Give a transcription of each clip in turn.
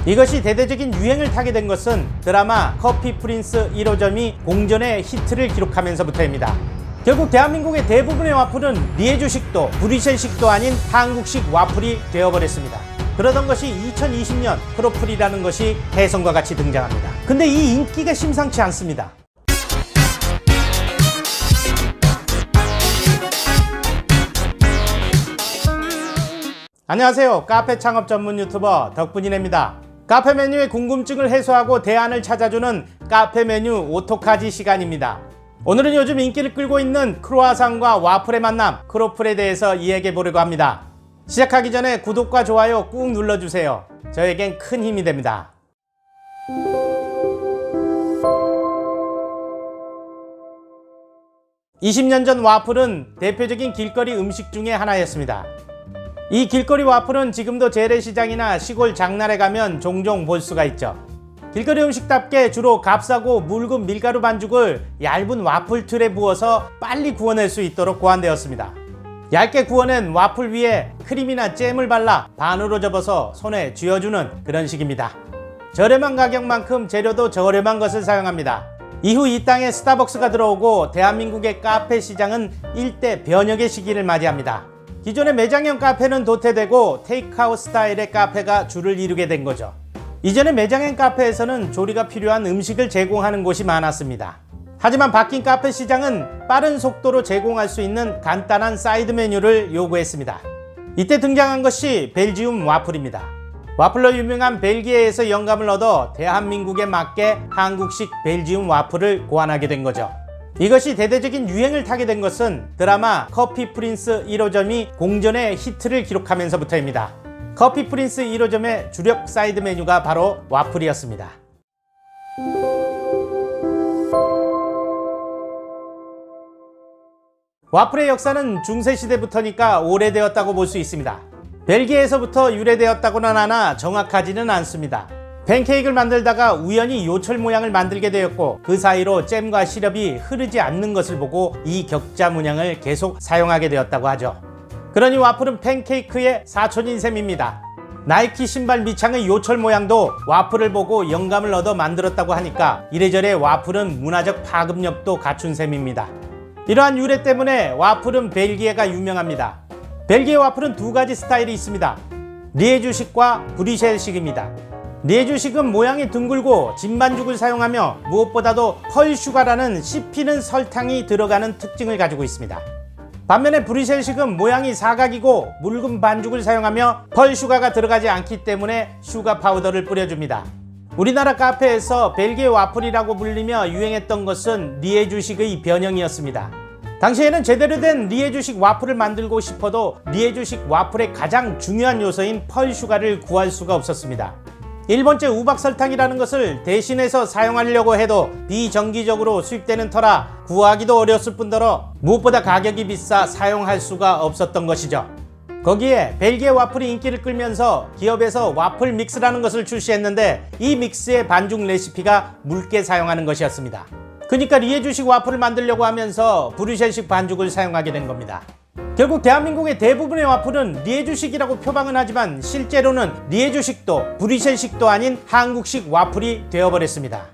이것이 대대적인 유행을 타게 된 것은 드라마 커피 프린스 1호점이 공전의 히트를 기록하면서부터입니다. 결국 대한민국의 대부분의 와플은 리에주식도 브뤼셀식도 아닌 한국식 와플이 되어버렸습니다. 그러던 것이 2020년 크로플이라는 것이 혜성과 같이 등장합니다. 근데 이 인기가 심상치 않습니다. 안녕하세요. 카페 창업 전문 유튜버 덕분이네입니다. 카페 메뉴의 궁금증을 해소하고 대안을 찾아주는 카페 메뉴 오토카지 시간입니다. 오늘은 요즘 인기를 끌고 있는 크로아상과 와플의 만남, 크로플에 대해서 이야기해 보려고 합니다. 시작하기 전에 구독과 좋아요 꾹 눌러주세요. 저에겐 큰 힘이 됩니다. 20년 전 와플은 대표적인 길거리 음식 중에 하나였습니다. 이 길거리 와플은 지금도 재래시장이나 시골 장날에 가면 종종 볼 수가 있죠. 길거리 음식답게 주로 값싸고 묽은 밀가루 반죽을 얇은 와플 틀에 부어서 빨리 구워낼 수 있도록 고안되었습니다. 얇게 구워낸 와플 위에 크림이나 잼을 발라 반으로 접어서 손에 쥐어주는 그런 식입니다. 저렴한 가격만큼 재료도 저렴한 것을 사용합니다. 이후 이 땅에 스타벅스가 들어오고 대한민국의 카페 시장은 일대 변혁의 시기를 맞이합니다. 기존의 매장형 카페는 도태되고 테이크아웃 스타일의 카페가 주를 이루게 된 거죠. 이전에 매장형 카페에서는 조리가 필요한 음식을 제공하는 곳이 많았습니다. 하지만 바뀐 카페 시장은 빠른 속도로 제공할 수 있는 간단한 사이드 메뉴를 요구했습니다. 이때 등장한 것이 벨지움 와플입니다. 와플로 유명한 벨기에에서 영감을 얻어 대한민국에 맞게 한국식 벨지움 와플을 고안하게 된 거죠. 이것이 대대적인 유행을 타게 된 것은 드라마 커피 프린스 1호점이 공전의 히트를 기록하면서부터입니다. 커피 프린스 1호점의 주력 사이드 메뉴가 바로 와플이었습니다. 와플의 역사는 중세시대부터니까 오래되었다고 볼 수 있습니다. 벨기에에서부터 유래되었다고는 하나 정확하지는 않습니다. 팬케이크를 만들다가 우연히 요철 모양을 만들게 되었고 그 사이로 잼과 시럽이 흐르지 않는 것을 보고 이 격자 문양을 계속 사용하게 되었다고 하죠. 그러니 와플은 팬케이크의 사촌인 셈입니다. 나이키 신발 밑창의 요철 모양도 와플을 보고 영감을 얻어 만들었다고 하니까 이래저래 와플은 문화적 파급력도 갖춘 셈입니다. 이러한 유래 때문에 와플은 벨기에가 유명합니다. 벨기에 와플은 두 가지 스타일이 있습니다. 리에주식과 브뤼셀식입니다. 리에주식은 모양이 둥글고 진반죽을 사용하며 무엇보다도 펄슈가라는 씹히는 설탕이 들어가는 특징을 가지고 있습니다. 반면에 브뤼셀식은 모양이 사각이고 묽은 반죽을 사용하며 펄슈가가 들어가지 않기 때문에 슈가 파우더를 뿌려줍니다. 우리나라 카페에서 벨기에 와플이라고 불리며 유행했던 것은 리에주식의 변형이었습니다. 당시에는 제대로 된 리에주식 와플을 만들고 싶어도 리에주식 와플의 가장 중요한 요소인 펄슈가를 구할 수가 없었습니다. 일본제 우박설탕이라는 것을 대신해서 사용하려고 해도 비정기적으로 수입되는 터라 구하기도 어려웠을 뿐더러 무엇보다 가격이 비싸 사용할 수가 없었던 것이죠. 거기에 벨기에 와플이 인기를 끌면서 기업에서 와플 믹스라는 것을 출시했는데 이 믹스의 반죽 레시피가 묽게 사용하는 것이었습니다. 그러니까 리에주식 와플을 만들려고 하면서 브뤼셀식 반죽을 사용하게 된 겁니다. 결국 대한민국의 대부분의 와플은 리에주식이라고 표방은 하지만 실제로는 리에주식도 브뤼셀식도 아닌 한국식 와플이 되어버렸습니다.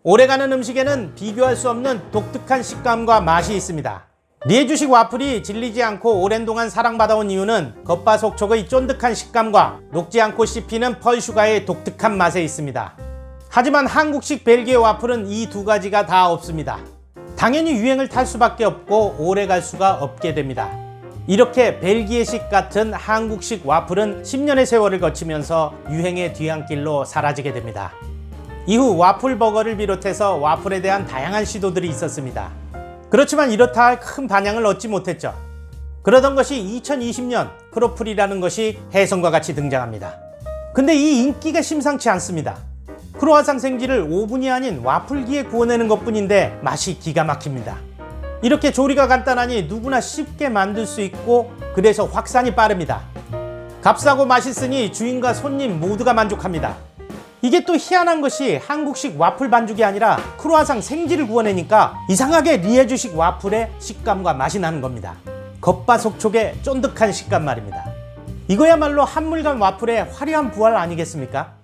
오래가는 음식에는 비교할 수 없는 독특한 식감과 맛이 있습니다. 리에주식 와플이 질리지 않고 오랜 동안 사랑받아온 이유는 겉바속촉의 쫀득한 식감과 녹지 않고 씹히는 펄슈가의 독특한 맛에 있습니다. 하지만 한국식 벨기에 와플은 이 두 가지가 다 없습니다. 당연히 유행을 탈 수밖에 없고 오래 갈 수가 없게 됩니다. 이렇게 벨기에식 같은 한국식 와플은 10년의 세월을 거치면서 유행의 뒤안길로 사라지게 됩니다. 이후 와플 버거를 비롯해서 와플에 대한 다양한 시도들이 있었습니다. 그렇지만 이렇다 할 큰 반향을 얻지 못했죠. 그러던 것이 2020년 크로플이라는 것이 혜성과 같이 등장합니다. 근데 이 인기가 심상치 않습니다. 크로아상 생지를 오븐이 아닌 와플기에 구워내는 것뿐인데 맛이 기가 막힙니다. 이렇게 조리가 간단하니 누구나 쉽게 만들 수 있고 그래서 확산이 빠릅니다. 값싸고 맛있으니 주인과 손님 모두가 만족합니다. 이게 또 희한한 것이 한국식 와플 반죽이 아니라 크로아상 생지를 구워내니까 이상하게 리에주식 와플의 식감과 맛이 나는 겁니다. 겉바속촉의 쫀득한 식감 말입니다. 이거야말로 한물간 와플의 화려한 부활 아니겠습니까?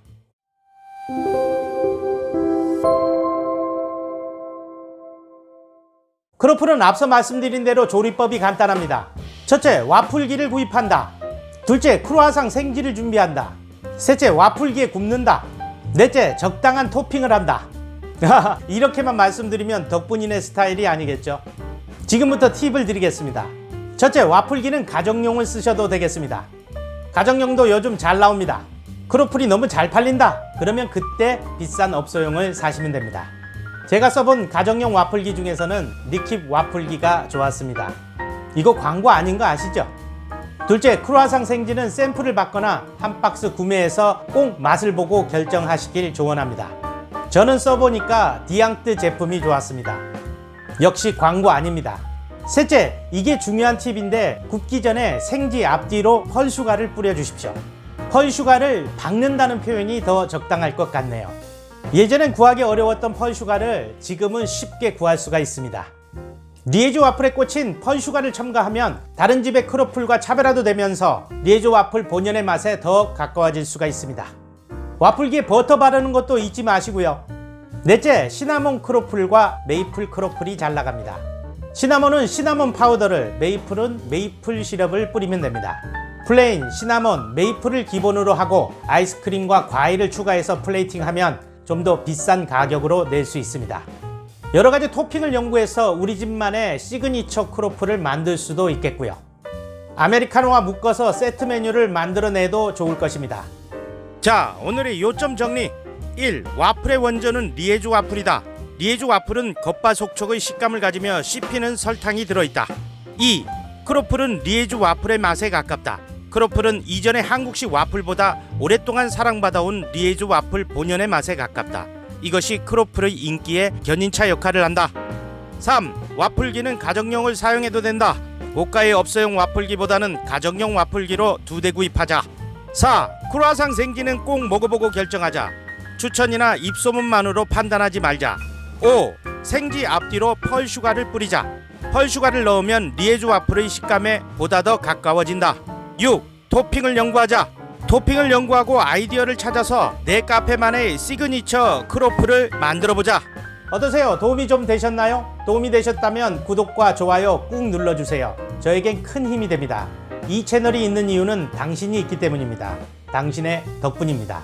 크로플은 앞서 말씀드린 대로 조리법이 간단합니다. 첫째, 와플기를 구입한다. 둘째, 크루아상 생지를 준비한다. 셋째, 와플기에 굽는다. 넷째, 적당한 토핑을 한다. 이렇게만 말씀드리면 덕분이네 스타일이 아니겠죠? 지금부터 팁을 드리겠습니다. 첫째, 와플기는 가정용을 쓰셔도 되겠습니다. 가정용도 요즘 잘 나옵니다. 크로플이 너무 잘 팔린다. 그러면 그때 비싼 업소용을 사시면 됩니다. 제가 써본 가정용 와플기 중에서는 니킵 와플기가 좋았습니다. 이거 광고 아닌 거 아시죠? 둘째, 크루아상 생지는 샘플을 받거나 한 박스 구매해서 꼭 맛을 보고 결정하시길 조언합니다. 저는 써보니까 디앙뜨 제품이 좋았습니다. 역시 광고 아닙니다. 셋째, 이게 중요한 팁인데 굽기 전에 생지 앞뒤로 펄슈가를 뿌려주십시오. 펄슈가를 박는다는 표현이 더 적당할 것 같네요. 예전엔 구하기 어려웠던 펄슈가를 지금은 쉽게 구할 수가 있습니다. 리에조 와플에 꽂힌 펄슈가를 첨가하면 다른 집의 크로플과 차별화도 되면서 리에조 와플 본연의 맛에 더 가까워질 수가 있습니다. 와플기에 버터 바르는 것도 잊지 마시고요. 넷째, 시나몬 크로플과 메이플 크로플이 잘 나갑니다. 시나몬은 시나몬 파우더를, 메이플은 메이플 시럽을 뿌리면 됩니다. 플레인, 시나몬, 메이플을 기본으로 하고 아이스크림과 과일을 추가해서 플레이팅하면 좀 더 비싼 가격으로 낼 수 있습니다. 여러가지 토핑을 연구해서 우리 집만의 시그니처 크로플을 만들 수도 있겠고요. 아메리카노와 묶어서 세트 메뉴를 만들어내도 좋을 것입니다. 자, 오늘의 요점 정리. 1. 와플의 원조는 리에조 와플이다. 리에조 와플은 겉바속촉의 식감을 가지며 씹히는 설탕이 들어있다. 2. 크로플은 리에조 와플의 맛에 가깝다. 크로플은 이전의 한국식 와플보다 오랫동안 사랑받아온 리에조 와플 본연의 맛에 가깝다. 이것이 크로플의 인기의 견인차 역할을 한다. 3. 와플기는 가정용을 사용해도 된다. 고가의 업소용 와플기보다는 가정용 와플기로 2대 구입하자. 4. 크루아상 생지는 꼭 먹어보고 결정하자. 추천이나 입소문만으로 판단하지 말자. 5. 생지 앞뒤로 펄슈가를 뿌리자. 펄슈가를 넣으면 리에조 와플의 식감에 보다 더 가까워진다. 6. 토핑을 연구하자. 토핑을 연구하고 아이디어를 찾아서 내 카페만의 시그니처 크로플을 만들어보자. 어떠세요? 도움이 좀 되셨나요? 도움이 되셨다면 구독과 좋아요 꾹 눌러주세요. 저에겐 큰 힘이 됩니다. 이 채널이 있는 이유는 당신이 있기 때문입니다. 당신의 덕분입니다.